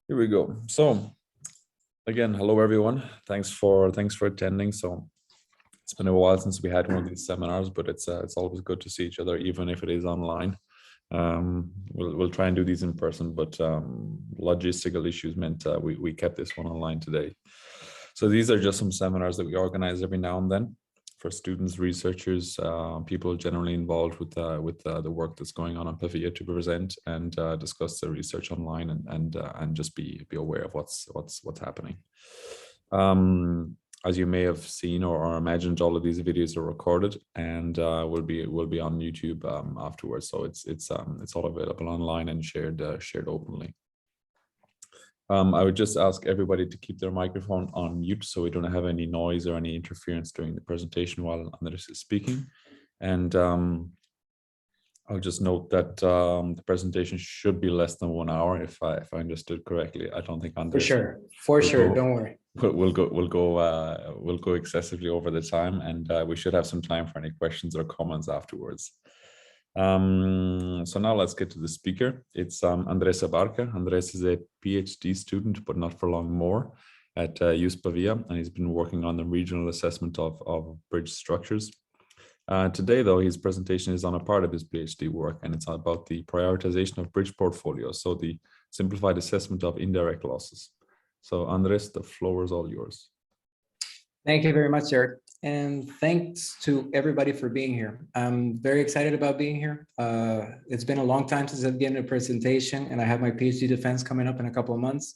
Here we go. So again, hello everyone. Thanks for attending. So it's been a while since we had one of these seminars, but it's always good to see each other, even if it is online. We'll try and do these in person, but logistical issues meant we kept this one online today. So these are just some seminars that we organize every now and then for students, researchers, people generally involved with the work that's going on Pavia to present and discuss the research online and just be aware of what's happening. As you may have seen or imagined, all of these videos are recorded and will be on YouTube afterwards. So it's all available online and shared openly. I would just ask everybody to keep their microphone on mute so we don't have any noise or any interference during the presentation while Andrés is speaking. And I'll just note that the presentation should be less than 1 hour, if I understood correctly. I don't think Andrés For sure, don't worry. We'll go excessively over the time, and we should have some time for any questions or comments afterwards. So now let's get to the speaker. It's Andrés Abarca. Andrés is a PhD student, but not for long more, at IUSS Pavia, and he's been working on the regional assessment of bridge structures. Today, though, his presentation is on a part of his PhD work, and it's about the prioritization of bridge portfolios, so the simplified assessment of indirect losses. So Andrés, the floor is all yours. Thank you very much, Eric. And thanks to everybody for being here. I'm very excited about being here. It's been a long time since I've given a presentation, and I have my PhD defense coming up in a couple of months.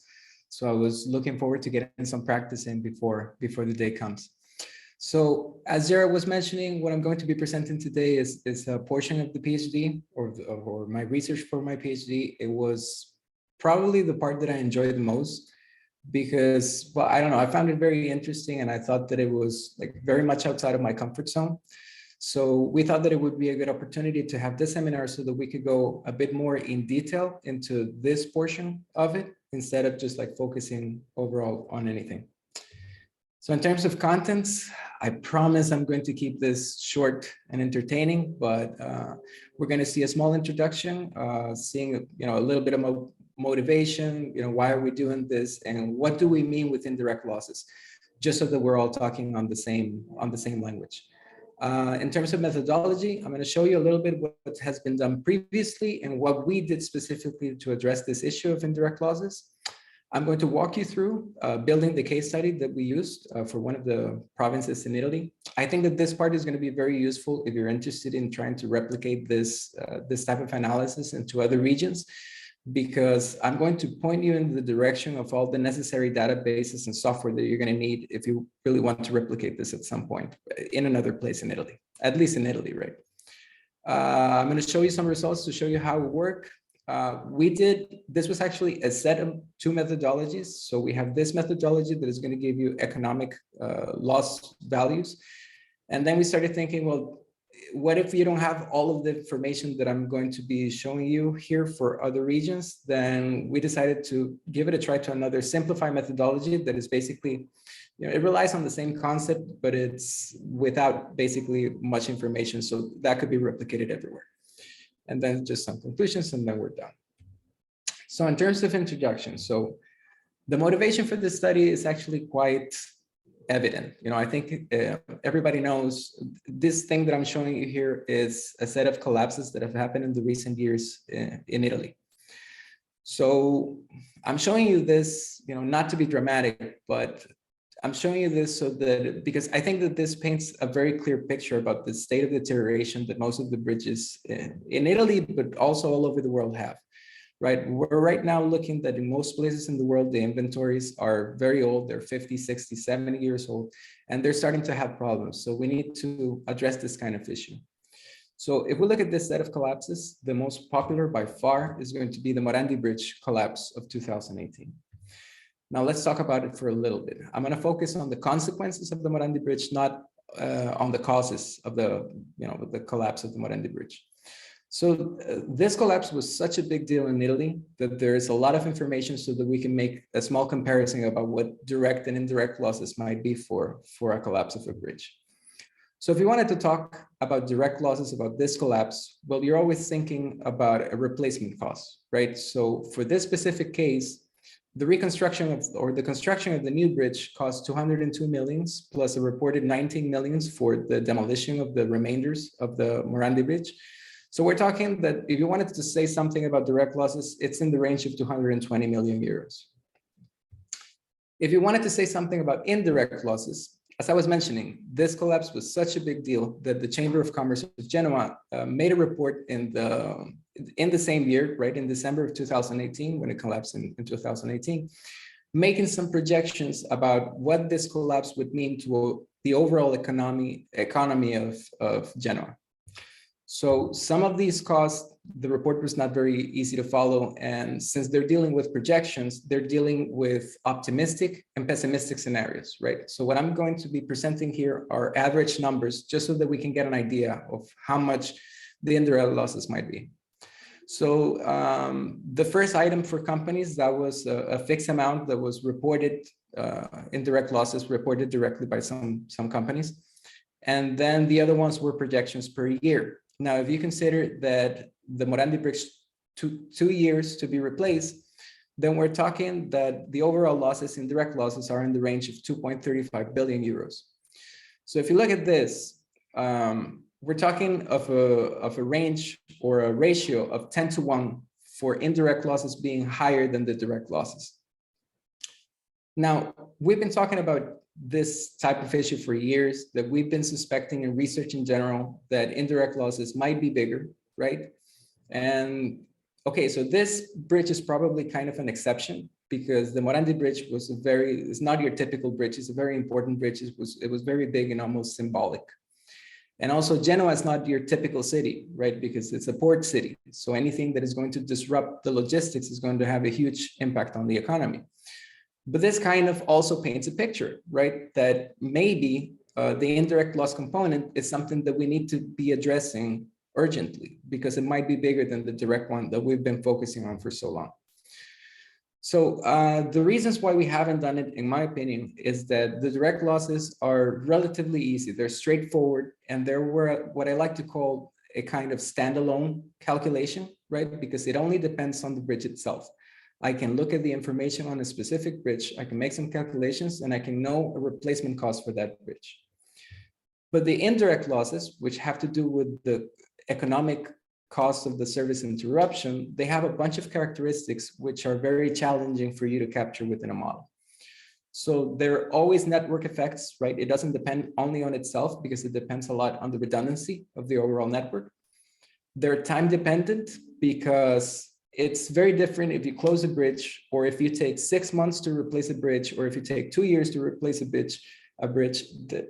So I was looking forward to getting some practice in before the day comes. So as Zara was mentioning, what I'm going to be presenting today is a portion of the PhD or my research for my PhD. It was probably the part that I enjoyed the most, because, well, I don't know, I found it very interesting, and I thought that it was like very much outside of my comfort zone. So we thought that it would be a good opportunity to have this seminar so that we could go a bit more in detail into this portion of it, instead of just like focusing overall on anything. So in terms of contents, I promise I'm going to keep this short and entertaining, but we're going to see a small introduction, seeing a little bit of motivation, why are we doing this, and what do we mean with indirect losses, just so that we're all talking on the same language. In terms of methodology, I'm going to show you a little bit what has been done previously and what we did specifically to address this issue of indirect losses. I'm going to walk you through building the case study that we used for one of the provinces in Italy. I think that this part is going to be very useful if you're interested in trying to replicate this type of analysis into other regions, because I'm going to point you in the direction of all the necessary databases and software that you're going to need if you really want to replicate this at some point in another place in Italy, at least in Italy, right? I'm going to show you some results to show you how it works. This was actually a set of 2 methodologies. So we have this methodology that is going to give you economic loss values. And then we started thinking, well, what if you don't have all of the information that I'm going to be showing you here for other regions? Then we decided to give it a try to another simplified methodology that is basically, it relies on the same concept, but it's without basically much information. So that could be replicated everywhere. And then just some conclusions, and then we're done. So in terms of introduction, so the motivation for this study is actually quite evident. I think everybody knows this thing that I'm showing you here is a set of collapses that have happened in the recent years in Italy. So I'm showing you this, not to be dramatic, but I'm showing you this so that, because I think that this paints a very clear picture about the state of deterioration that most of the bridges in Italy, but also all over the world have, right? We're right now looking that in most places in the world, the inventories are very old. They're 50, 60, 70 years old, and they're starting to have problems. So we need to address this kind of issue. So if we look at this set of collapses, the most popular by far is going to be the Morandi Bridge collapse of 2018. Now let's talk about it for a little bit. I'm going to focus on the consequences of the Morandi Bridge, not on the causes of the collapse of the Morandi Bridge. So this collapse was such a big deal in Italy that there is a lot of information so that we can make a small comparison about what direct and indirect losses might be for a collapse of a bridge. So if you wanted to talk about direct losses about this collapse, well, you're always thinking about a replacement cost, right? So for this specific case, The reconstruction of, or the construction of the new bridge cost 202 millions plus a reported 19 millions for the demolition of the remainders of the Morandi Bridge. So we're talking that if you wanted to say something about direct losses, it's in the range of 220 million euros. If you wanted to say something about indirect losses, as I was mentioning, this collapse was such a big deal that the Chamber of Commerce of Genoa made a report in the same year, right, in December of 2018, when it collapsed in 2018, making some projections about what this collapse would mean to the overall economy of Genoa. So some of these costs, the report was not very easy to follow. And since they're dealing with projections, they're dealing with optimistic and pessimistic scenarios, right? So what I'm going to be presenting here are average numbers, just so that we can get an idea of how much the indirect losses might be. So the first item for companies, that was a fixed amount that was reported, indirect losses reported directly by some companies. And then the other ones were projections per year. Now, if you consider that the Morandi Bridge took 2 years to be replaced, then we're talking that the overall losses, indirect losses, are in the range of 2.35 billion euros. So if you look at this, we're talking of a range or a ratio of 10-to-1 for indirect losses being higher than the direct losses. Now, we've been talking about this type of issue for years, that we've been suspecting in research in general that indirect losses might be bigger, right? And okay, so this bridge is probably kind of an exception, because the Morandi Bridge was it's not your typical bridge, it's a very important bridge. It was very big and almost symbolic. And also Genoa is not your typical city, right? Because it's a port city. So anything that is going to disrupt the logistics is going to have a huge impact on the economy. But this kind of also paints a picture, right? That maybe the indirect loss component is something that we need to be addressing urgently, because it might be bigger than the direct one that we've been focusing on for so long. So the reasons why we haven't done it, in my opinion, is that the direct losses are relatively easy. They're straightforward, and there were what I like to call a kind of standalone calculation, right? Because it only depends on the bridge itself. I can look at the information on a specific bridge, I can make some calculations, and I can know a replacement cost for that bridge. But the indirect losses, which have to do with the economic cost of the service interruption, they have a bunch of characteristics which are very challenging for you to capture within a model. So there are always network effects, right? It doesn't depend only on itself, because it depends a lot on the redundancy of the overall network. They're time dependent, because it's very different if you close a bridge, or if you take 6 months to replace a bridge, or if you take 2 years to replace a bridge.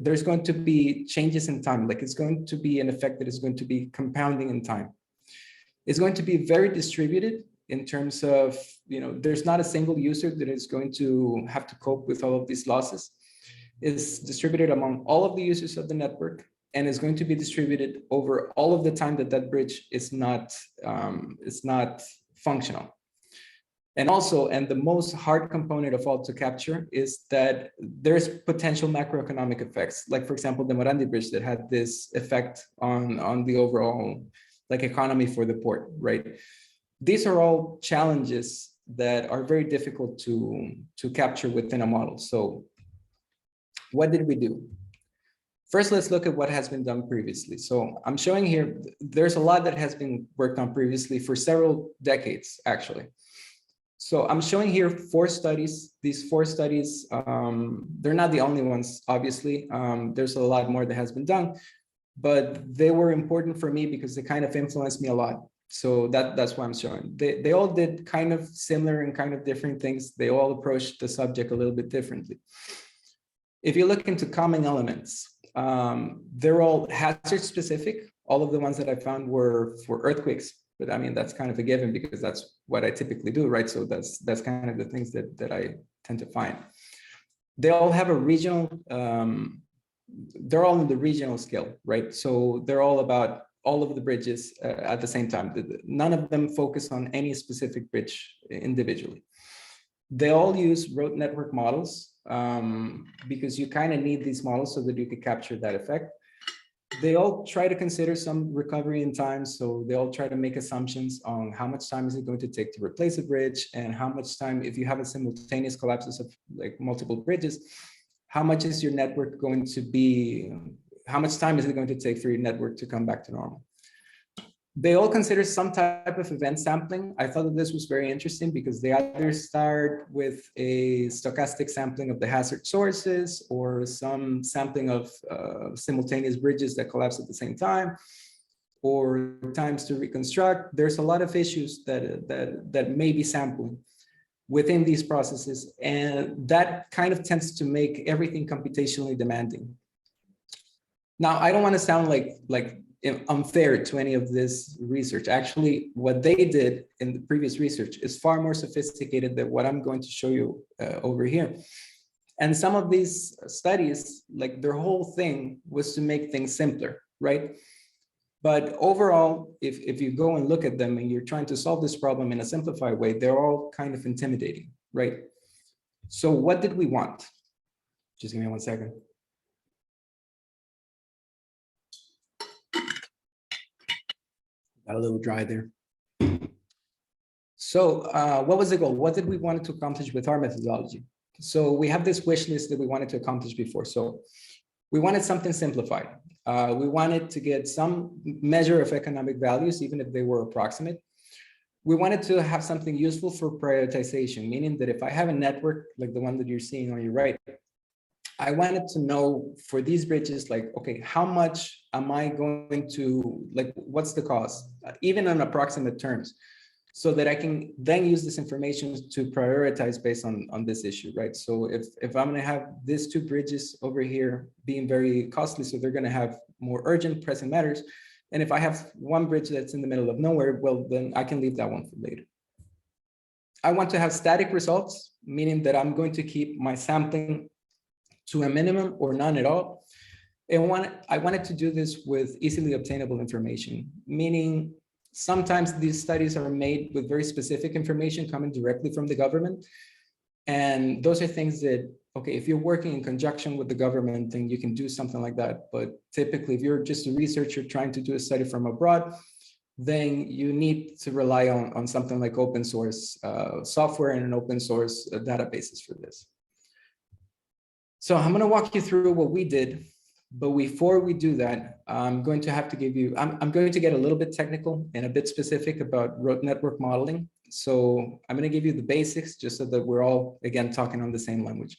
There's going to be changes in time. Like, it's going to be an effect that is going to be compounding in time. It's going to be very distributed in terms of, there's not a single user that is going to have to cope with all of these losses. It's distributed among all of the users of the network, and is going to be distributed over all of the time that that bridge is not functional. And also, and the most hard component of all to capture, is that there's potential macroeconomic effects. Like, for example, the Morandi Bridge that had this effect on the overall economy for the port, right? These are all challenges that are very difficult to capture within a model. So what did we do? First, let's look at what has been done previously. So I'm showing here, there's a lot that has been worked on previously for several decades, actually. So I'm showing here 4 studies. These 4 studies, they're not the only ones, obviously. There's a lot more that has been done, but they were important for me because they kind of influenced me a lot. So that's why I'm showing. They all did kind of similar and kind of different things. They all approached the subject a little bit differently. If you look into common elements, they're all hazard specific. All of the ones that I found were for earthquakes, but I mean, that's kind of a given because that's what I typically do, right? So that's kind of the things that I tend to find. They all have a regional, they're all in the regional scale, right? So they're all about all of the bridges at the same time. None of them focus on any specific bridge individually. They all use road network models because you kind of need these models so that you can capture that effect. They all try to consider some recovery in time. So they all try to make assumptions on how much time is it going to take to replace a bridge, and how much time, if you have a simultaneous collapses of like multiple bridges, how much is your network going to be, how much time is it going to take for your network to come back to normal? They all consider some type of event sampling. I thought that this was very interesting because they either start with a stochastic sampling of the hazard sources or some sampling of simultaneous bridges that collapse at the same time, or times to reconstruct. There's a lot of issues that may be sampling within these processes, and that kind of tends to make everything computationally demanding. Now, I don't want to sound like unfair to any of this research. Actually, what they did in the previous research is far more sophisticated than what I'm going to show you over here. And some of these studies, like their whole thing was to make things simpler, right? But overall, if you go and look at them and you're trying to solve this problem in a simplified way, they're all kind of intimidating, right? So what did we want? Just give me 1 second. Got a little dry there. So what was the goal? What did we want to accomplish with our methodology? So we have this wish list that we wanted to accomplish before. So we wanted something simplified. We wanted to get some measure of economic values, even if they were approximate. We wanted to have something useful for prioritization, meaning that if I have a network like the one that you're seeing on your right, I wanted to know for these bridges, like, okay, how much am I going to, like, what's the cost, even in approximate terms, so that I can then use this information to prioritize based on this issue, right? So if I'm gonna have these two bridges over here being very costly, so they're gonna have more urgent pressing matters. And if I have one bridge that's in the middle of nowhere, well, then I can leave that one for later. I want to have static results, meaning that I'm going to keep my sampling to a minimum or none at all. And I wanted to do this with easily obtainable information, meaning sometimes these studies are made with very specific information coming directly from the government. And those are things that, okay, if you're working in conjunction with the government, then you can do something like that. But typically, if you're just a researcher trying to do a study from abroad, then you need to rely on something like open source software and an open source databases for this. So I'm going to walk you through what we did, but before we do that, I'm going to have to give you, I'm going to get a little bit technical and a bit specific about road network modeling. So I'm going to give you the basics just so that we're all, again, talking on the same language.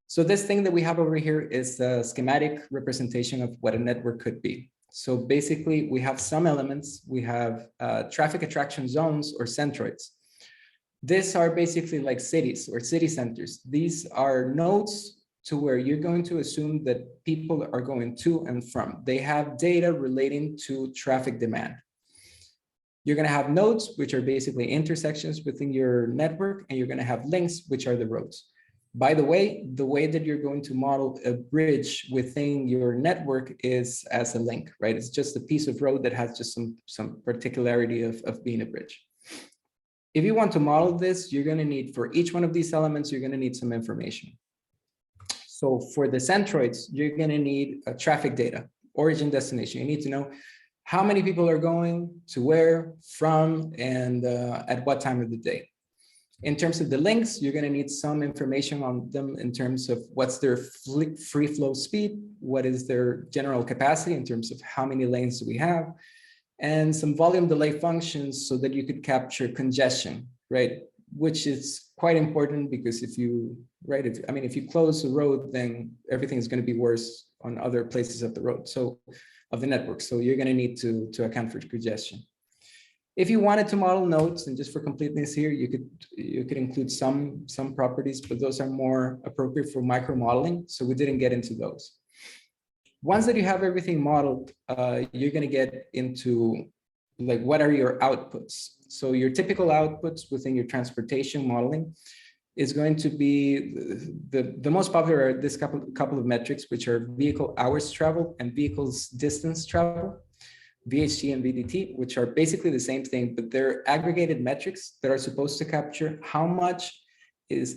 So this thing that we have over here is a schematic representation of what a network could be. So basically, we have some elements. We have traffic attraction zones or centroids. These are basically like cities or city centers. These are nodes to where you're going to assume that people are going to and from. They have data relating to traffic demand. You're going to have nodes, which are basically intersections within your network, and you're going to have links, which are the roads. By the way that you're going to model a bridge within your network is as a link, right? It's just a piece of road that has just some particularity of being a bridge. If you want to model this, you're going to need, for each one of these elements, you're going to need some information. So for the centroids, you're going to need a traffic data, origin, destination. You need to know how many people are going to where, from, and at what time of the day. In terms of the links, you're going to need some information on them in terms of what's their free flow speed, what is their general capacity in terms of how many lanes do we have, and some volume delay functions so that you could capture congestion, right? Which is quite important because if you, right, if you close the road, then everything is going to be worse on other places of the road, so of the network. So you're going to need to account for congestion. If you wanted to model nodes, and just for completeness here, you could include some properties, but those are more appropriate for micro modeling. So we didn't get into those. Once that you have everything modeled, you're going to get into like, what are your outputs? So your typical outputs within your transportation modeling is going to be the most popular are this couple of metrics, which are vehicle hours traveled and vehicles distance travel, VHT and VDT, which are basically the same thing, but they're aggregated metrics that are supposed to capture how much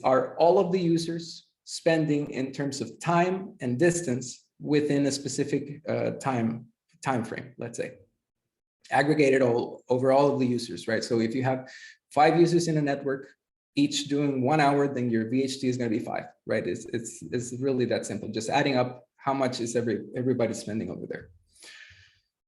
are all of the users spending in terms of time and distance within a specific time frame, let's say. Aggregated over all of the users, right? So if you have 5 users in a network, each doing 1 hour, then your VHT is going to be 5, right? It's really that simple. Just adding up how much is everybody spending over there.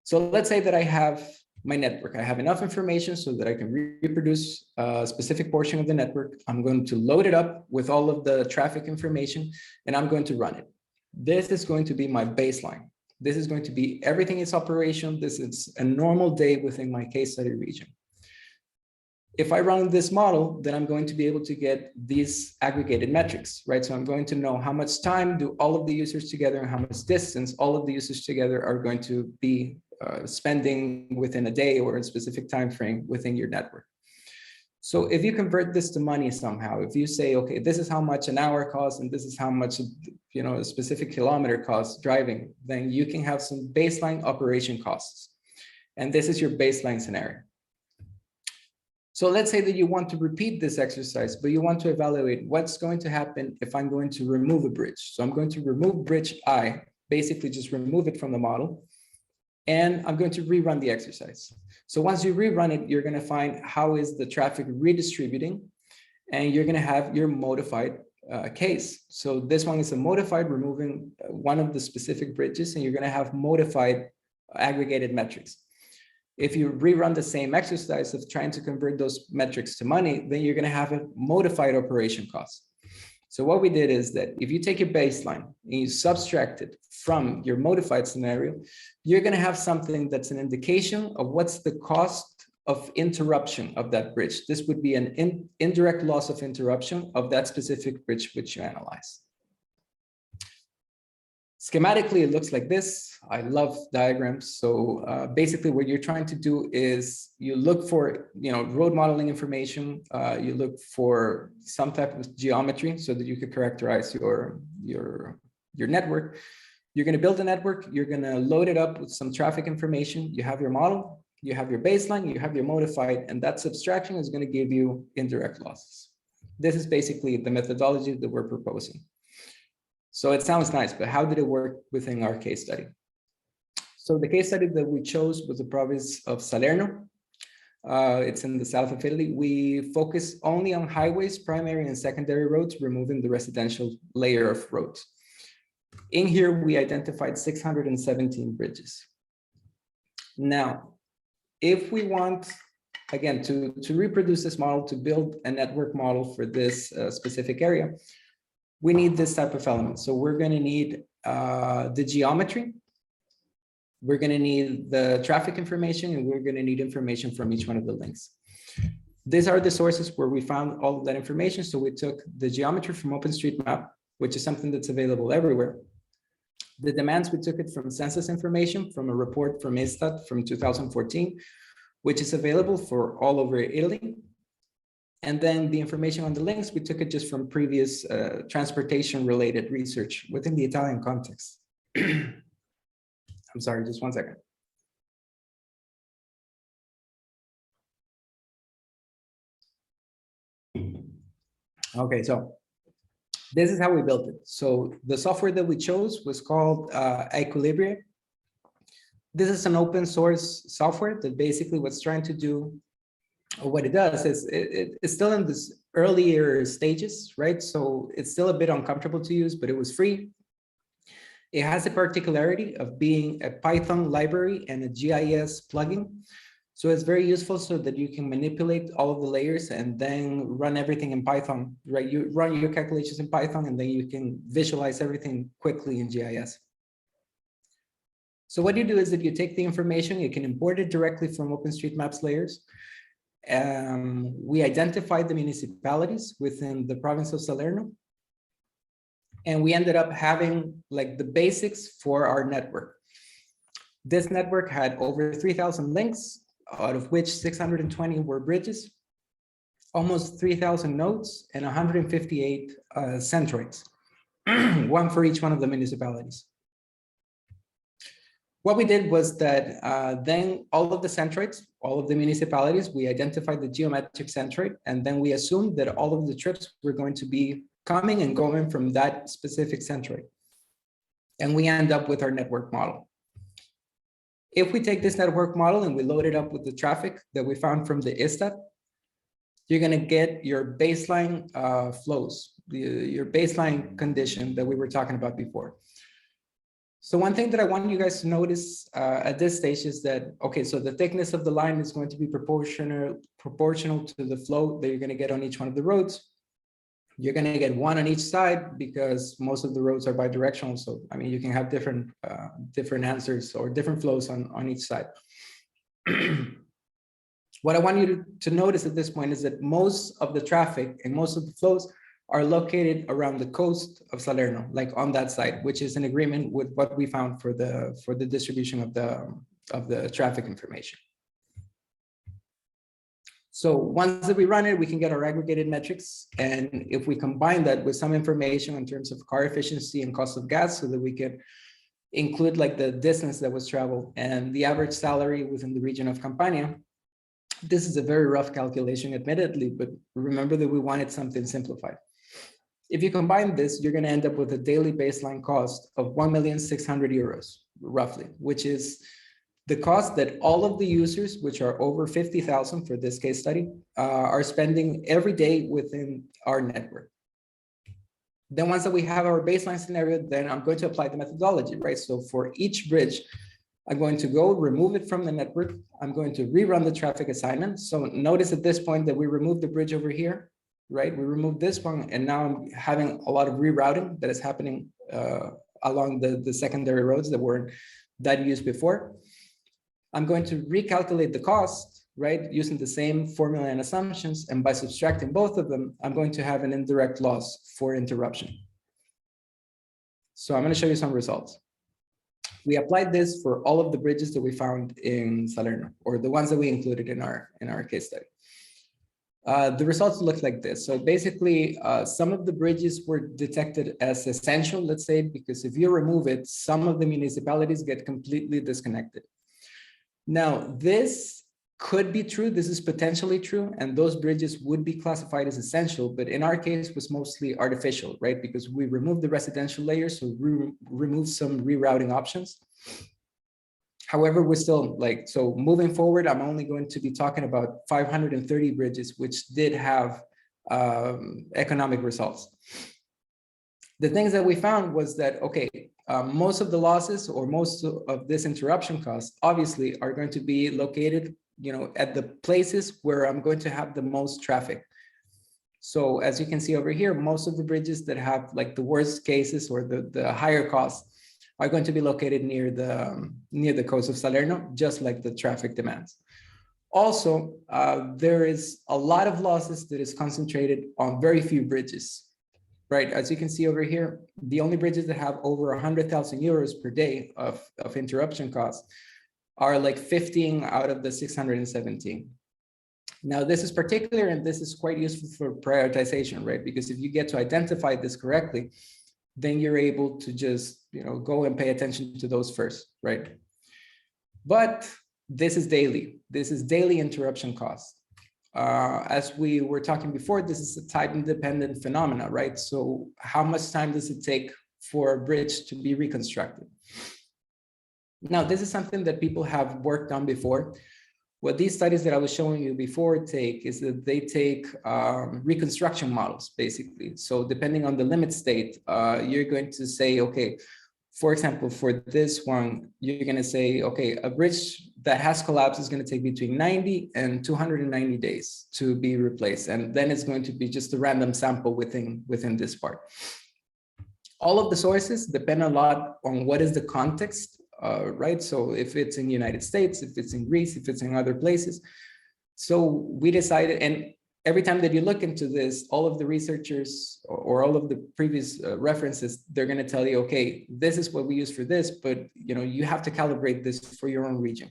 So let's say that I have my network. I have enough information so that I can reproduce a specific portion of the network. I'm going to load it up with all of the traffic information, and I'm going to run it. This is going to be my baseline. This is going to be everything is operational. This is a normal day within my case study region. If I run this model, then I'm going to be able to get these aggregated metrics, right? So I'm going to know how much time do all of the users together and how much distance all of the users together are going to be spending within a day or a specific time frame within your network. So if you convert this to money somehow, if you say, okay, this is how much an hour costs and this is how much a specific kilometer costs driving, then you can have some baseline operation costs. And this is your baseline scenario. So let's say that you want to repeat this exercise, but you want to evaluate what's going to happen if I'm going to remove a bridge. So I'm going to remove bridge I, basically just remove it from the model. And I'm going to rerun the exercise. So once you rerun it, you're going to find how is the traffic redistributing, and you're going to have your modified case. So this one is a modified removing one of the specific bridges, and you're going to have modified aggregated metrics. If you rerun the same exercise of trying to convert those metrics to money, then you're going to have a modified operation cost. So what we did is that if you take your baseline and you subtract it from your modified scenario, you're going to have something that's an indication of what's the cost of interruption of that bridge. This would be an indirect loss of interruption of that specific bridge which you analyze. Schematically, it looks like this. I love diagrams. So basically what you're trying to do is you look for, road modeling information. You look for some type of geometry so that you can characterize your network. You're going to build a network. You're going to load it up with some traffic information. You have your model, you have your baseline, you have your modified, and that subtraction is going to give you indirect losses. This is basically the methodology that we're proposing. So it sounds nice, but how did it work within our case study? So the case study that we chose was the province of Salerno. It's in the south of Italy. We focus only on highways, primary and secondary roads, removing the residential layer of roads. In here, we identified 617 bridges. Now, if we want, again, to reproduce this model, to build a network model for this specific area, we need this type of element. So we're going to need the geometry. We're going to need the traffic information, and we're going to need information from each one of the links. These are the sources where we found all of that information. So we took the geometry from OpenStreetMap, which is something that's available everywhere. The demands, we took it from census information, from a report from ISTAT from 2014, which is available for all over Italy. And then the information on the links, we took it just from previous transportation-related research within the Italian context. I'm sorry, just 1 second. Okay, so this is how we built it. So the software that we chose was called Equilibria. This is an open source software that basically what's trying to do, or what it does is it's still in this earlier stages, right? So it's still a bit uncomfortable to use, but it was free. It has the particularity of being a Python library and a GIS plugin. So it's very useful so that you can manipulate all of the layers and then run everything in Python, right? You run your calculations in Python and then you can visualize everything quickly in GIS. So what you do is that you take the information, you can import it directly from OpenStreetMap's layers. We identified the municipalities within the province of Salerno. And we ended up having like the basics for our network. This network had over 3,000 links, out of which 620 were bridges, almost 3,000 nodes, and 158 centroids, one for each one of the municipalities. What we did was that then all of the centroids, all of the municipalities, we identified the geometric centroid, and then we assumed that all of the trips were going to be coming and going from that specific centroid. And we end up with our network model. If we take this network model and we load it up with the traffic that we found from the ISTAT, you're going to get your baseline flows, your baseline condition that we were talking about before. So one thing that I want you guys to notice at this stage is that, okay, so the thickness of the line is going to be proportional to the flow that you're going to get on each one of the roads. You're going to get one on each side because most of the roads are bidirectional. So, I mean, you can have different answers or different flows on each side. What I want you to notice at this point is that most of the traffic and most of the flows are located around the coast of Salerno, like on that side, which is in agreement with what we found for the distribution of the traffic information. So once that we run it, we can get our aggregated metrics. And if we combine that with some information in terms of car efficiency and cost of gas, so that we can include like the distance that was traveled and the average salary within the region of Campania. This is a very rough calculation, admittedly, but remember that we wanted something simplified. If you combine this, you're going to end up with a daily baseline cost of 1,600,000 euros, roughly, which is the cost that all of the users, which are over 50,000 for this case study, are spending every day within our network. Then once that we have our baseline scenario, then I'm going to apply the methodology, right? So for each bridge, I'm going to go remove it from the network. I'm going to rerun the traffic assignment. So notice at this point that we removed the bridge over here, right? We removed this one, and now I'm having a lot of rerouting that is happening along the secondary roads that weren't that used before. I'm going to recalculate the cost, right? Using the same formula and assumptions. And by subtracting both of them, I'm going to have an indirect loss for interruption. So I'm going to show you some results. We applied this for all of the bridges that we found in Salerno, or the ones that we included in our case study. The results look like this. So basically, some of the bridges were detected as essential, let's say, because if you remove it, some of the municipalities get completely disconnected. Now, this could be true. This is potentially true, and those bridges would be classified as essential, but in our case was mostly artificial, right? Because we removed the residential layers, so we removed some rerouting options. However, we're still like, so moving forward, I'm only going to be talking about 530 bridges, which did have economic results. The things that we found was that, okay, most of the losses or most of this interruption costs obviously are going to be located, you know, at the places where I'm going to have the most traffic. So as you can see over here, most of the bridges that have like the worst cases or the higher costs are going to be located near the coast of Salerno, just like the traffic demands. Also, there is a lot of losses that is concentrated on very few bridges. Right, as you can see over here, the only bridges that have over 100,000 euros per day of interruption costs are like 15 out of the 617. Now, this is particular, and this is quite useful for prioritization, right? Because if you get to identify this correctly, then you're able to just, you know, go and pay attention to those first, right? But this is daily. This is daily interruption costs. As we were talking before, this is a time-dependent phenomena, right? So how much time does it take for a bridge to be reconstructed? Now, this is something that people have worked on before. What these studies that I was showing you before take is that they take reconstruction models, basically. So depending on the limit state, you're going to say, okay, for example, for this one, you're going to say, okay, a bridge that has collapsed is going to take between 90 and 290 days to be replaced. And then it's going to be just a random sample within this part. All of the sources depend a lot on what is the context, right? So if it's in the United States, if it's in Greece, if it's in other places. So we decided, and every time that you look into this, all of the researchers or all of the previous references, they're going to tell you, okay, this is what we use for this, but you know, you have to calibrate this for your own region.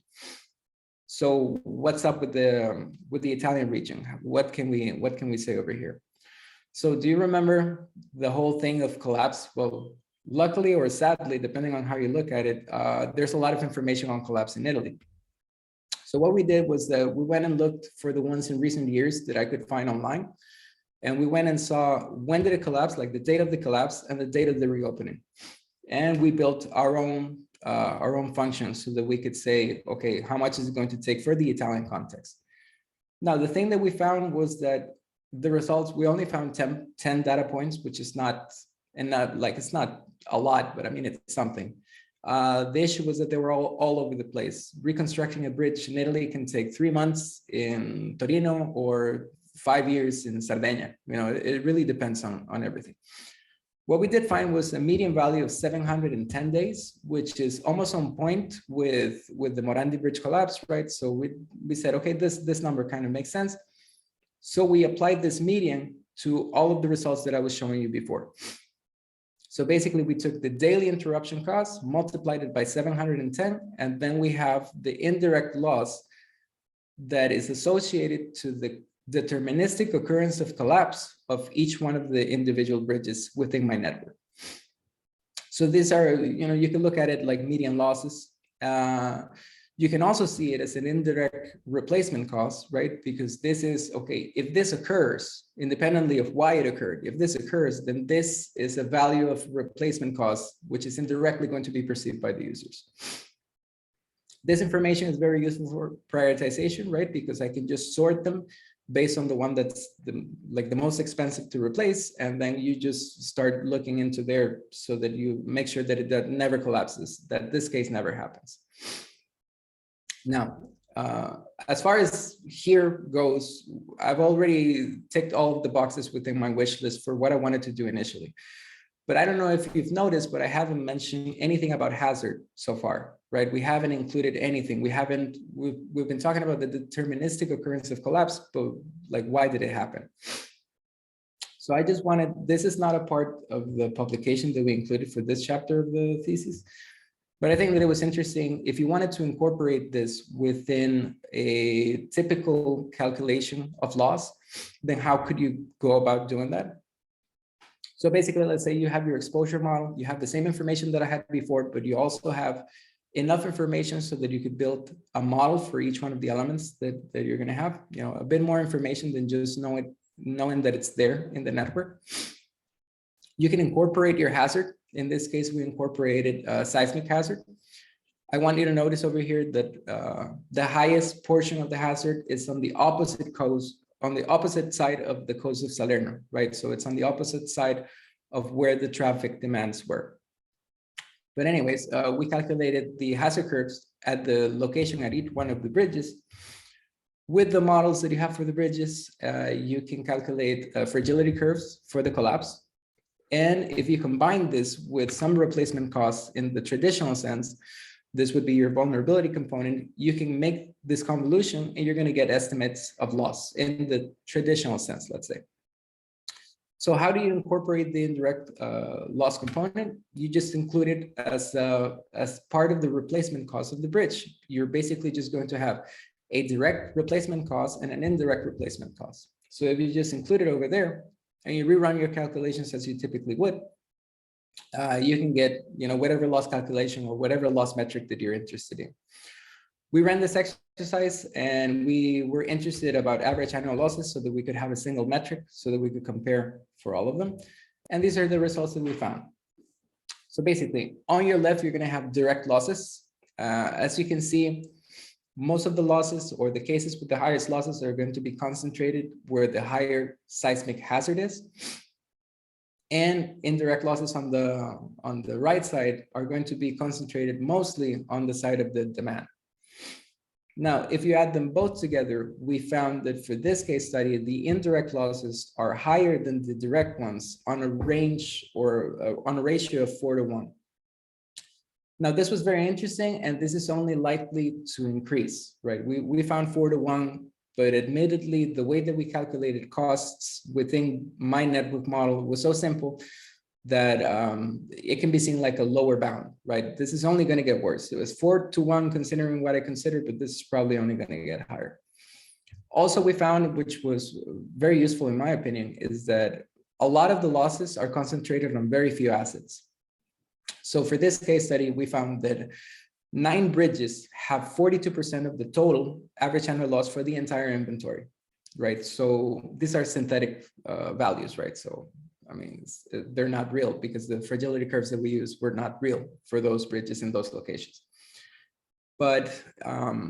So what's up with the Italian region? What can we say over here? So do you remember the whole thing of collapse? Well, luckily or sadly, depending on how you look at it, there's a lot of information on collapse in Italy. So what we did was that we went and looked for the ones in recent years that I could find online. And we went and saw when did it collapse, like the date of the collapse and the date of the reopening. And we built our own function so that we could say, okay, how much is it going to take for the Italian context? Now, the thing that we found was that the results, we only found 10 data points, which is not, and not like, it's not a lot, but I mean, it's something. The issue was that they were all over the place. Reconstructing a bridge in Italy can take 3 months in Torino or 5 years in Sardinia. You know, it really depends on everything. What we did find was a median value of 710 days, which is almost on point with the Morandi Bridge collapse, right? So we said, okay, this number kind of makes sense. So we applied this median to all of the results that I was showing you before. So basically we took the daily interruption cost, multiplied it by 710, and then we have the indirect loss that is associated to the deterministic occurrence of collapse of each one of the individual bridges within my network. So these are, you know, you can look at it like median losses. You can also see it as an indirect replacement cost, right? Because this is, okay, if this occurs, independently of why it occurred, if this occurs, then this is a value of replacement cost, which is indirectly going to be perceived by the users. This information is very useful for prioritization, right? Because I can just sort them based on the one that's the most expensive to replace, and then you just start looking into there so that you make sure that it never collapses, that this case never happens. Now, as far as here goes, I've already ticked all of the boxes within my wish list for what I wanted to do initially. But I don't know if you've noticed, but I haven't mentioned anything about hazard so far, right? We haven't included anything. We've been talking about the deterministic occurrence of collapse, but like, why did it happen? So I just wanted, this is not a part of the publication that we included for this chapter of the thesis, but I think that it was interesting if you wanted to incorporate this within a typical calculation of loss, then how could you go about doing that? So basically, let's say you have your exposure model, you have the same information that I had before, but you also have enough information so that you could build a model for each one of the elements that you're going to have, you know, a bit more information than just knowing that it's there in the network. You can incorporate your hazard. In this case, we incorporated seismic hazard. I want you to notice over here that the highest portion of the hazard is on the opposite coast, on the opposite side of the coast of Salerno, right? So it's on the opposite side of where the traffic demands were. But anyways, we calculated the hazard curves at the location at each one of the bridges. With the models that you have for the bridges, you can calculate fragility curves for the collapse. And if you combine this with some replacement costs in the traditional sense, this would be your vulnerability component, you can make this convolution and you're going to get estimates of loss in the traditional sense, let's say. So how do you incorporate the indirect loss component? You just include it as part of the replacement cost of the bridge. You're basically just going to have a direct replacement cost and an indirect replacement cost. So if you just include it over there, and you rerun your calculations as you typically would, you can get, you know, whatever loss calculation or whatever loss metric that you're interested in. We ran this exercise and we were interested about average annual losses so that we could have a single metric so that we could compare for all of them. And these are the results that we found. So basically, on your left, you're going to have direct losses. As you can see, most of the losses or the cases with the highest losses are going to be concentrated where the higher seismic hazard is. And indirect losses on the right side are going to be concentrated mostly on the side of the demand. Now, if you add them both together, we found that for this case study, the indirect losses are higher than the direct ones on a range or on a ratio of 4:1. Now, this was very interesting, and this is only likely to increase, right? We found 4:1, but admittedly, the way that we calculated costs within my network model was so simple that it can be seen like a lower bound, right? This is only going to get worse. It was 4:1 considering what I considered, but this is probably only going to get higher. Also, we found, which was very useful in my opinion, is that a lot of the losses are concentrated on very few assets. So for this case study, we found that 9 bridges have 42% of the total average annual loss for the entire inventory, right? So these are synthetic values, right? So I mean, they're not real because the fragility curves that we use were not real for those bridges in those locations. But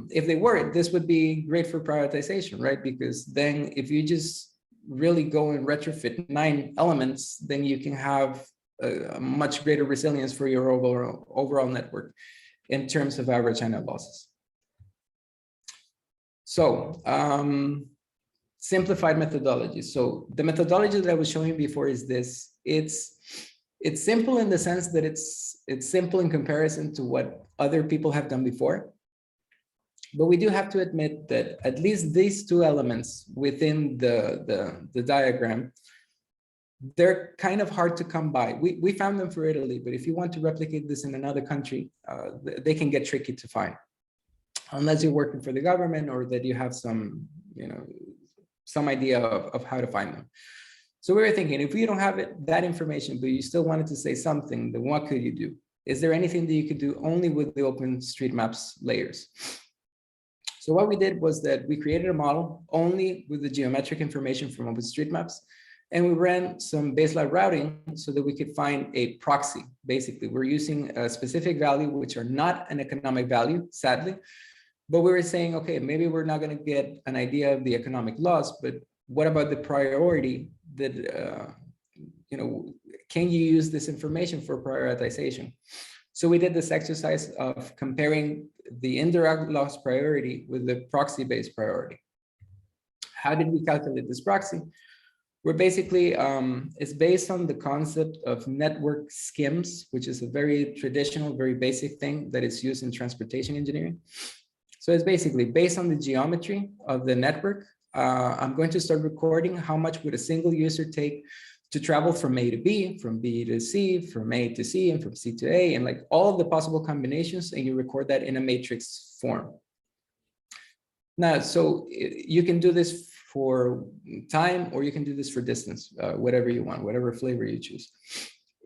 if they were, this would be great for prioritization, right? Because then if you just really go and retrofit 9 elements, then you can have a much greater resilience for your overall network in terms of average annual losses. So simplified methodology. So the methodology that I was showing you before is this. It's simple in the sense that it's simple in comparison to what other people have done before. But we do have to admit that at least these 2 elements within the diagram, they're kind of hard to come by. We found them for Italy, but if you want to replicate this in another country, they can get tricky to find. Unless you're working for the government or that you have some, some idea of how to find them. So we were thinking, if you don't have that information, but you still wanted to say something, then what could you do? Is there anything that you could do only with the OpenStreetMaps layers? So what we did was that we created a model only with the geometric information from OpenStreetMaps, and we ran some baseline routing so that we could find a proxy. Basically, we're using a specific value, which are not an economic value, sadly, but we were saying, okay, maybe we're not going to get an idea of the economic loss, but what about the priority that, can you use this information for prioritization? So we did this exercise of comparing the indirect loss priority with the proxy-based priority. How did we calculate this proxy? We're basically, it's based on the concept of network schemes, which is a very traditional, very basic thing that is used in transportation engineering. So it's basically based on the geometry of the network. I'm going to start recording how much would a single user take to travel from A to B, from B to C, from A to C, and from C to A, and like all of the possible combinations, and you record that in a matrix form. Now, so you can do this for time, or you can do this for distance, whatever you want, whatever flavor you choose.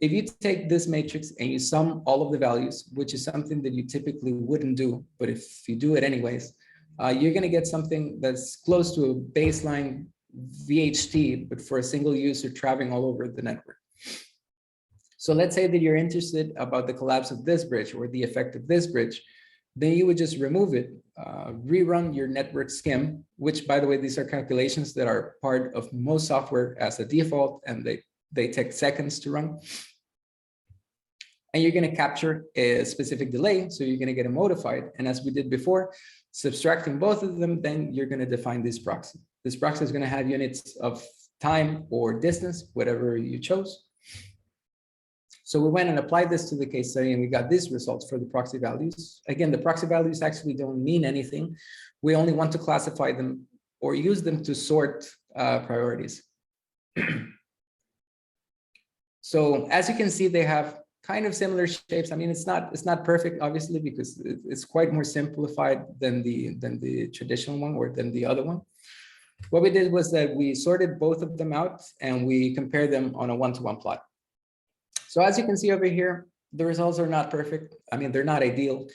If you take this matrix and you sum all of the values, which is something that you typically wouldn't do, but if you do it anyways, you're going to get something that's close to a baseline VHT, but for a single user traveling all over the network. So let's say that you're interested about the collapse of this bridge or the effect of this bridge, then you would just remove it, rerun your network scheme, which, by the way, these are calculations that are part of most software as a default, and they take seconds to run. And you're going to capture a specific delay, so you're going to get it modified. And as we did before, subtracting both of them, then you're going to define this proxy. This proxy is going to have units of time or distance, whatever you chose. So we went and applied this to the case study, and we got these results for the proxy values. Again, the proxy values actually don't mean anything. We only want to classify them or use them to sort priorities. So as you can see, they have kind of similar shapes. I mean, it's not perfect, obviously, because it's quite more simplified than the traditional one or than the other one. What we did was that we sorted both of them out and we compared them on a one-to-one plot. So as you can see over here, the results are not perfect. I mean, they're not ideal.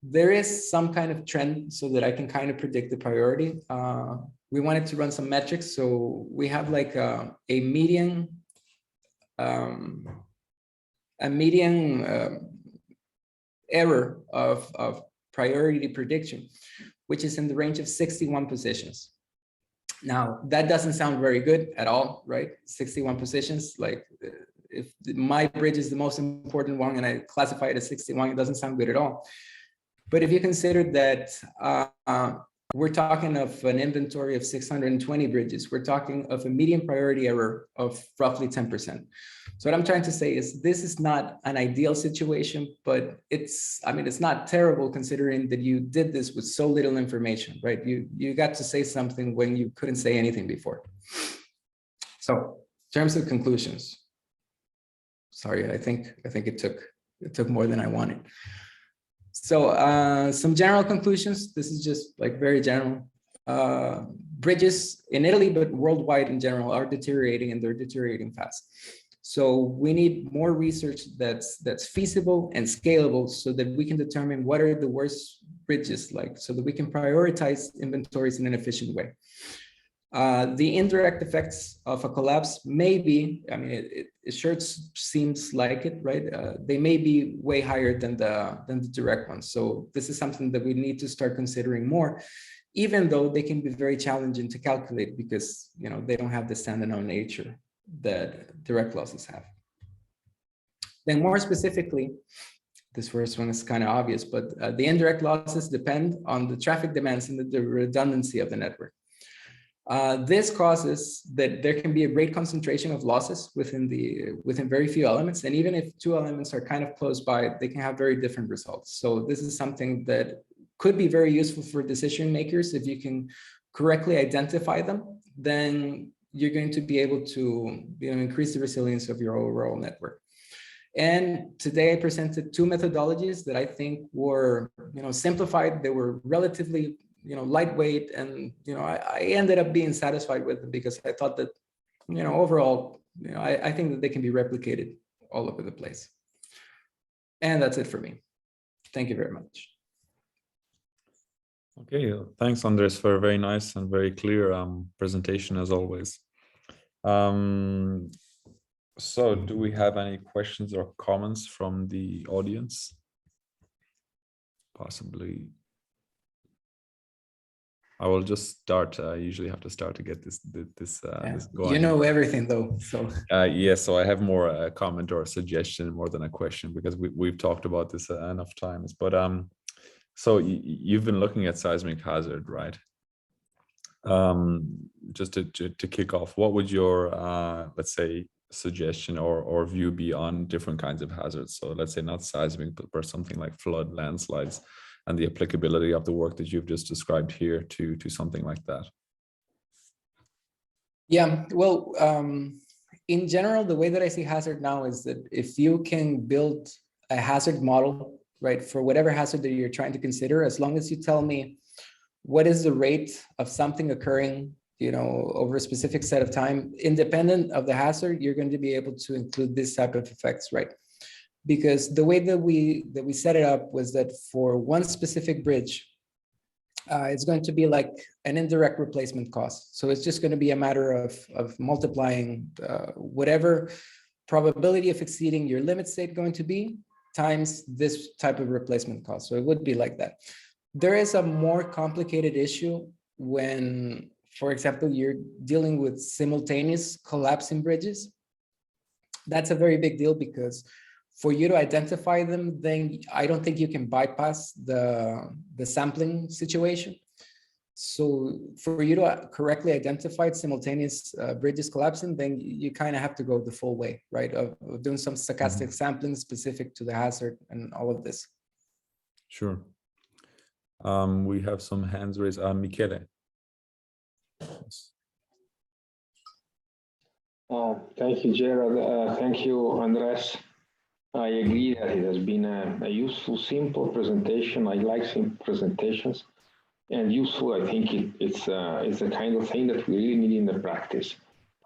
There is some kind of trend so that I can kind of predict the priority. We wanted to run some metrics. So we have like a median error of priority prediction, which is in the range of 61 positions. Now, that doesn't sound very good at all, right? 61 positions, like if my bridge is the most important one and I classify it as 61, it doesn't sound good at all. But if you consider that we're talking of an inventory of 620 bridges, we're talking of a median priority error of roughly 10%. So what I'm trying to say is this is not an ideal situation, but it's not terrible considering that you did this with so little information, right? You got to say something when you couldn't say anything before. So in terms of conclusions, sorry, I think it took more than I wanted. So some general conclusions. This is just like very general. Bridges in Italy, but worldwide in general, are deteriorating, and they're deteriorating fast. So we need more research that's feasible and scalable so that we can determine what are the worst bridges like, so that we can prioritize inventories in an efficient way. The indirect effects of a collapse may be, I mean, it sure seems like it, right? They may be way higher than the direct ones. So this is something that we need to start considering more, even though they can be very challenging to calculate because, you know, they don't have the standalone nature that direct losses have. Then more specifically, this first one is kind of obvious, but the indirect losses depend on the traffic demands and the redundancy of the network. This causes that there can be a great concentration of losses within very few elements. And even if two elements are kind of close by, they can have very different results. So this is something that could be very useful for decision makers. If you can correctly identify them, then you're going to be able to, you know, increase the resilience of your overall network. And today I presented two methodologies that I think were, you know, simplified. They were relatively, you know, lightweight, and, you know, I ended up being satisfied with them because I thought that, you know, overall, you know, I think that they can be replicated all over the place. And that's it for me. Thank you very much. Okay, thanks, Andres, for a very nice and very clear presentation as always. So do we have any questions or comments from the audience? Possibly. I will just start. I usually have to start to get this going. You know everything though, so. Yes, so I have more a comment or a suggestion more than a question because we've talked about this enough times. But so you've been looking at seismic hazard, right? Just to kick off, what would your let's say suggestion or view be on different kinds of hazards? So let's say not seismic, but something like flood, landslides, and the applicability of the work that you've just described here to something like that. Yeah, well, in general, the way that I see hazard now is that if you can build a hazard model, right, for whatever hazard that you're trying to consider, as long as you tell me what is the rate of something occurring, you know, over a specific set of time, independent of the hazard, you're going to be able to include this type of effects, right? Because the way that we set it up was that for one specific bridge, it's going to be like an indirect replacement cost. So it's just going to be a matter of multiplying whatever probability of exceeding your limit state going to be times this type of replacement cost. So it would be like that. There is a more complicated issue when, for example, you're dealing with simultaneous collapsing bridges. That's a very big deal because for you to identify them, then I don't think you can bypass the sampling situation. So for you to correctly identify simultaneous bridges collapsing, then you kind of have to go the full way, right? Of doing some stochastic sampling specific to the hazard and all of this. Sure. We have some hands raised. Michele. Thank you, Gerard. Thank you, Andrés. I agree that it has been a useful, simple presentation. I like simple presentations, and useful. I think it's the kind of thing that we really need in the practice.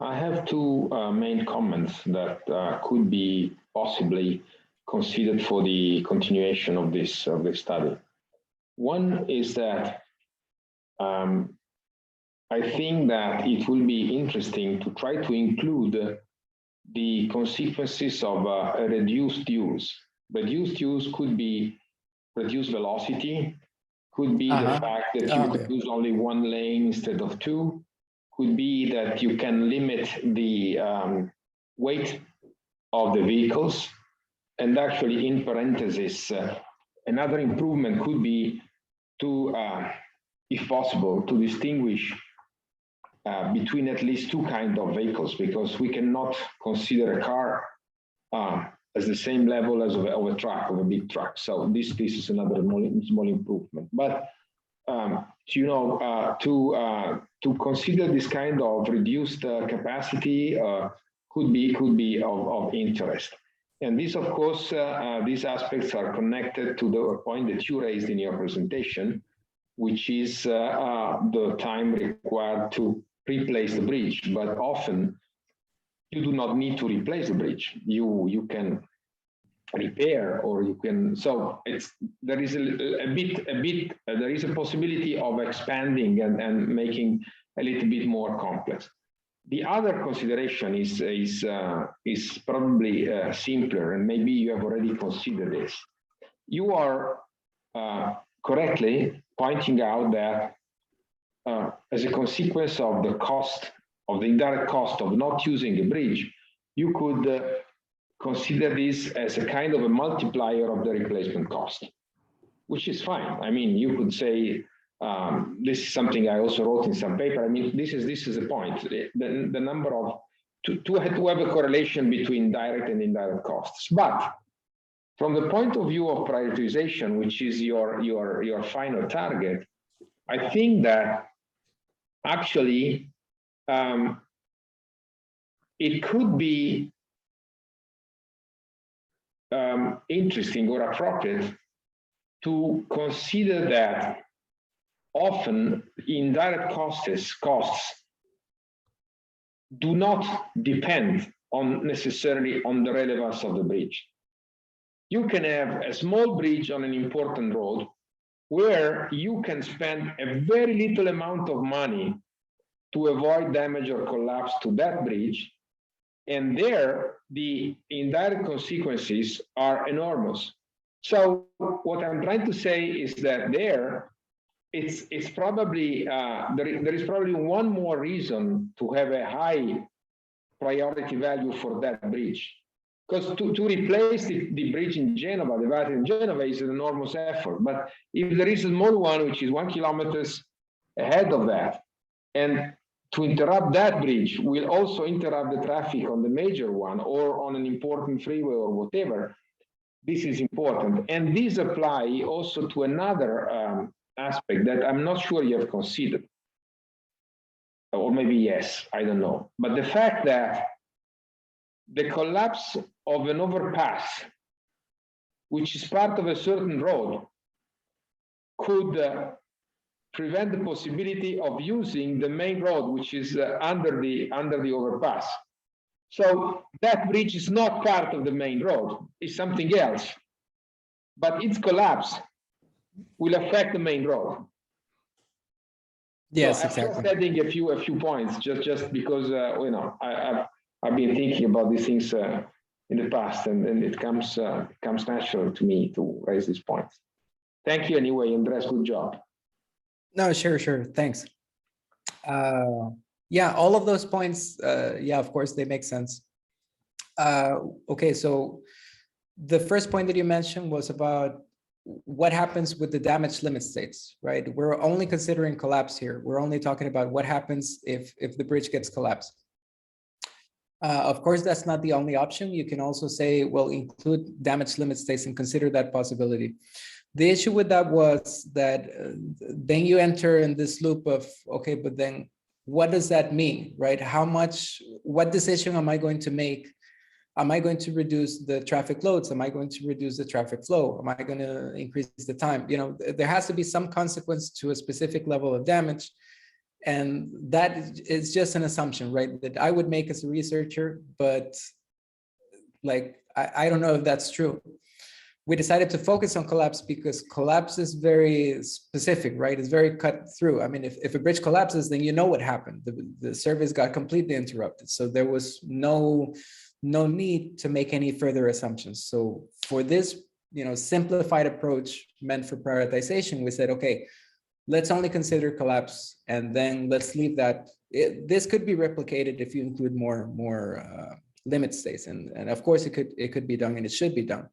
I have two main comments that could be possibly considered for the continuation of this study. One is that I think that it will be interesting to try to include the consequences of a reduced use. Reduced use could be reduced velocity, could be the fact that you could use only one lane instead of two, could be that you can limit the weight of the vehicles. And actually, in parentheses, another improvement could be to, if possible, to distinguish between at least two kinds of vehicles, because we cannot consider a car as the same level as of a truck, of a big truck. So this is another small improvement. But to consider this kind of reduced capacity could be of interest. And this, of course, these aspects are connected to the point that you raised in your presentation, which is the time required to replace the bridge. But often you do not need to replace the bridge. You can repair, or you can. So there is a possibility of expanding and making a little bit more complex. The other consideration is probably simpler, and maybe you have already considered this. You are correctly pointing out that as a consequence of the cost, of the indirect cost of not using a bridge, you could consider this as a kind of a multiplier of the replacement cost, which is fine. I mean, you could say, this is something I also wrote in some paper. I mean, this is the point. The number of to have a correlation between direct and indirect costs. But from the point of view of prioritization, which is your final target, I think that actually it could be interesting or appropriate to consider that often indirect costs do not depend necessarily on the relevance of the bridge. You can have a small bridge on an important road where you can spend a very little amount of money to avoid damage or collapse to that bridge, and there the indirect consequences are enormous. So what I'm trying to say is that it's probably there is probably one more reason to have a high priority value for that bridge, because to replace the bridge in Genova, the Vatican in Genova, is an enormous effort. But if there is a small one which is 1 kilometer ahead of that, and to interrupt that bridge will also interrupt the traffic on the major one or on an important freeway or whatever, this is important. And these apply also to another aspect that I'm not sure you have considered. Or maybe yes, I don't know. But the fact that the collapse of an overpass, which is part of a certain road, could prevent the possibility of using the main road, which is under the overpass. So that bridge is not part of the main road, it's something else. But its collapse will affect the main road. Yes, so exactly. I'm just adding a few points, just because you know I've been thinking about these things in the past, and it comes natural to me to raise these points. Thank you anyway, Andrés. Good job. No, sure. Thanks. Yeah, all of those points, yeah, of course, they make sense. Okay, so the first point that you mentioned was about what happens with the damage limit states, right? We're only considering collapse here. We're only talking about what happens if the bridge gets collapsed. Of course, that's not the only option. You can also say, well, include damage limit states and consider that possibility. The issue with that was that then you enter in this loop of, okay, but then what does that mean, right? What decision am I going to make? Am I going to reduce the traffic loads? Am I going to reduce the traffic flow? Am I going to increase the time? You know, there has to be some consequence to a specific level of damage. And that is just an assumption, right? That I would make as a researcher, but like, I don't know if that's true. We decided to focus on collapse because collapse is very specific, right? It's very cut through. I mean, if a bridge collapses, then you know what happened. The service got completely interrupted. So there was no need to make any further assumptions. So for this, simplified approach meant for prioritization, we said, okay, let's only consider collapse, and then let's leave that. This could be replicated if you include more limit states, and of course it could be done, and it should be done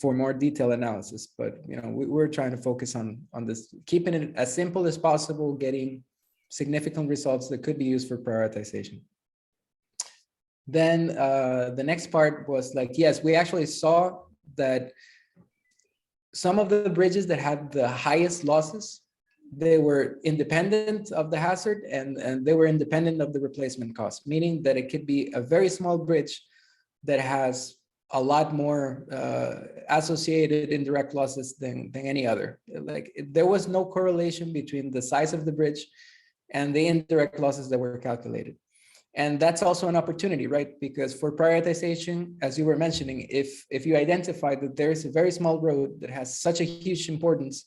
for more detailed analysis. But we're trying to focus on this, keeping it as simple as possible, getting significant results that could be used for prioritization. Then the next part was like, yes, we actually saw that some of the bridges that had the highest losses, they were independent of the hazard, and they were independent of the replacement cost, meaning that it could be a very small bridge that has a lot more associated indirect losses than any other. Like, there was no correlation between the size of the bridge and the indirect losses that were calculated. And that's also an opportunity, right? Because for prioritization, as you were mentioning, if you identify that there is a very small road that has such a huge importance,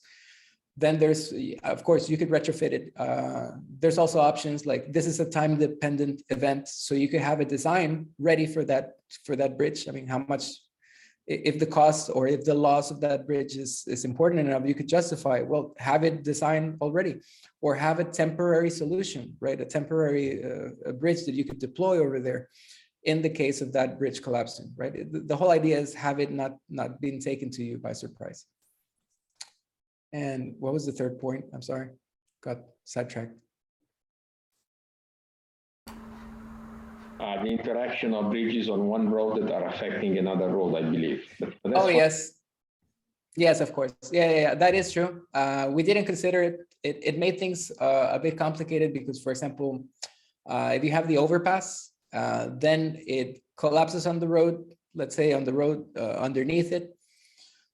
then there's, of course, you could retrofit it. There's also options like this is a time-dependent event, so you could have a design ready for that bridge. I mean, how much, if the cost or if the loss of that bridge is important enough, you could justify, well, have it designed already, or have a temporary solution, right? A temporary a bridge that you could deploy over there in the case of that bridge collapsing, right? The whole idea is have it not being taken to you by surprise. And what was the third point? I'm sorry, got sidetracked. The interaction of bridges on one road that are affecting another road, I believe. But Oh, yes. Yes, of course. Yeah, that is true. We didn't consider it. It made things a bit complicated because, for example, if you have the overpass, then it collapses on the road, let's say on the road underneath it.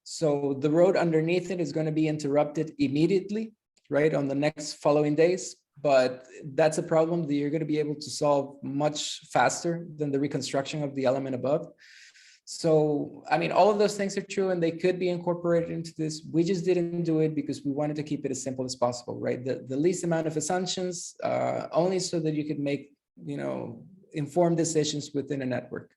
So the road underneath it is going to be interrupted immediately, right, on the next following days. But that's a problem that you're going to be able to solve much faster than the reconstruction of the element above. So, I mean, all of those things are true and they could be incorporated into this. We just didn't do it because we wanted to keep it as simple as possible, right? The least amount of assumptions, only so that you could make, informed decisions within a network.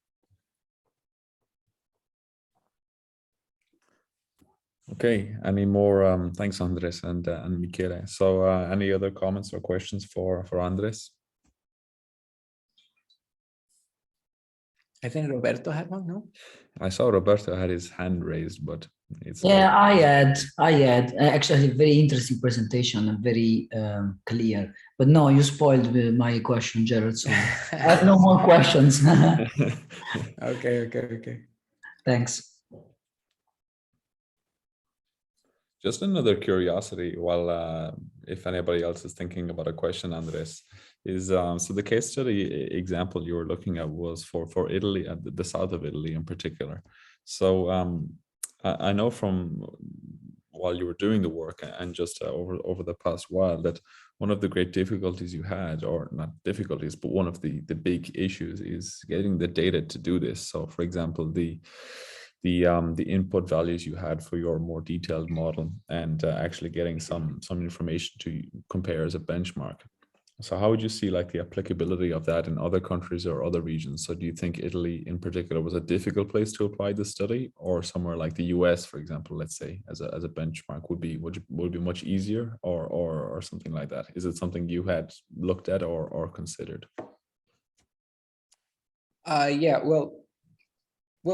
Okay, any more? Thanks, Andres and Michele. So any other comments or questions for Andres? I think Roberto had one, no? I saw Roberto had his hand raised, but it's... Yeah, I had actually a very interesting presentation and very clear. But no, you spoiled my question, Gerald, so I have no more questions. Okay. Thanks. Just another curiosity, while if anybody else is thinking about a question, Andres, is so the case study example you were looking at was for Italy, and the south of Italy in particular. So I know from while you were doing the work and just over the past while that one of the great difficulties you had, or not difficulties, but one of the big issues is getting the data to do this. So for example, the input values you had for your more detailed model and actually getting some information to compare as a benchmark. So how would you see like the applicability of that in other countries or other regions? So do you think Italy in particular was a difficult place to apply the study, or somewhere like the US, for example, let's say as a benchmark would be much easier, or something like that? Is it something you had looked at or considered? Yeah, well,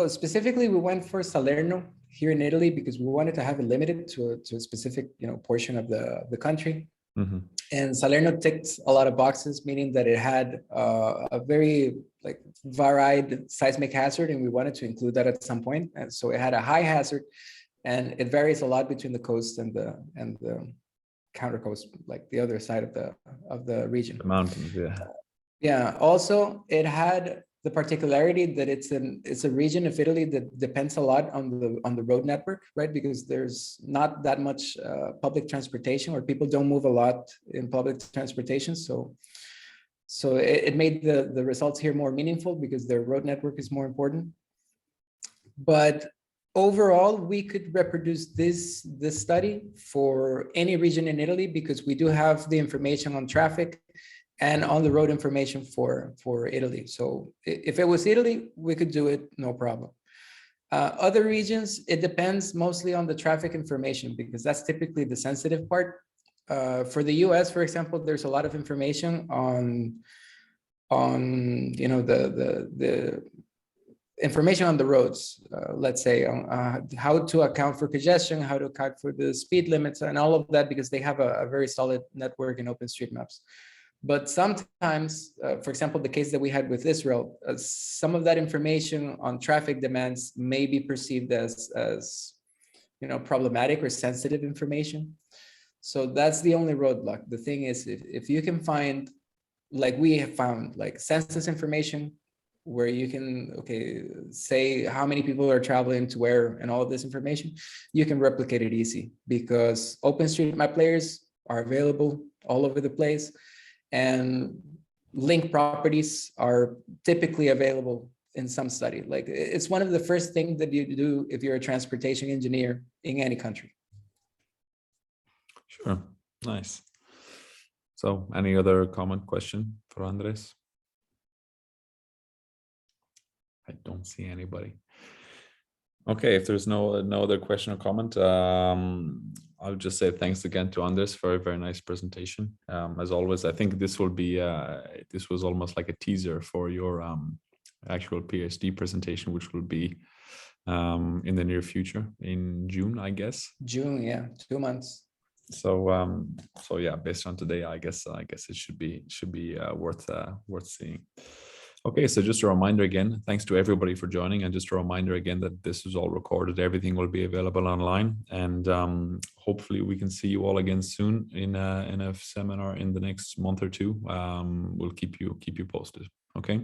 specifically, we went for Salerno here in Italy because we wanted to have it limited to a specific, portion of the country. Mm-hmm. And Salerno ticked a lot of boxes, meaning that it had a very varied seismic hazard, and we wanted to include that at some point. And so it had a high hazard, and it varies a lot between the coast and the counter coast, like the other side of the region. The mountains, yeah. Yeah. Also, it had the particularity that it's a region of Italy that depends a lot on the road network, right? Because there's not that much public transportation, or people don't move a lot in public transportation. So it made the results here more meaningful because their road network is more important. But overall, we could reproduce this study for any region in Italy because we do have the information on traffic and on the road information for Italy. So if it was Italy, we could do it, no problem. Other regions, it depends mostly on the traffic information because that's typically the sensitive part. For the US, for example, there's a lot of information on the information on the roads, let's say, on how to account for congestion, how to account for the speed limits and all of that, because they have a very solid network in OpenStreetMaps. But sometimes, for example, the case that we had with Israel, some of that information on traffic demands may be perceived as problematic or sensitive information. So that's the only roadblock. The thing is, if you can find, like we have found, like census information where you can, say how many people are traveling to where and all of this information, you can replicate it easy because OpenStreetMap players are available all over the place. And link properties are typically available in some study. Like it's one of the first things that you do if you're a transportation engineer in any country. Sure. Nice. So any other comment, question for Andrés? I don't see anybody. Okay, if there's no other question or comment, I'll just say thanks again to Andrés for a very nice presentation. As always, I think this will be this was almost like a teaser for your actual PhD presentation, which will be in the near future in June, I guess. June, yeah, 2 months. So so yeah, based on today, I guess it should be worth seeing. Okay, so just a reminder again, thanks to everybody for joining, and just a reminder again that this is all recorded. Everything will be available online, and hopefully we can see you all again soon in a seminar in the next month or two. We'll keep you posted. Okay,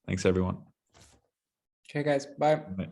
thanks everyone. Okay, guys, bye. Bye.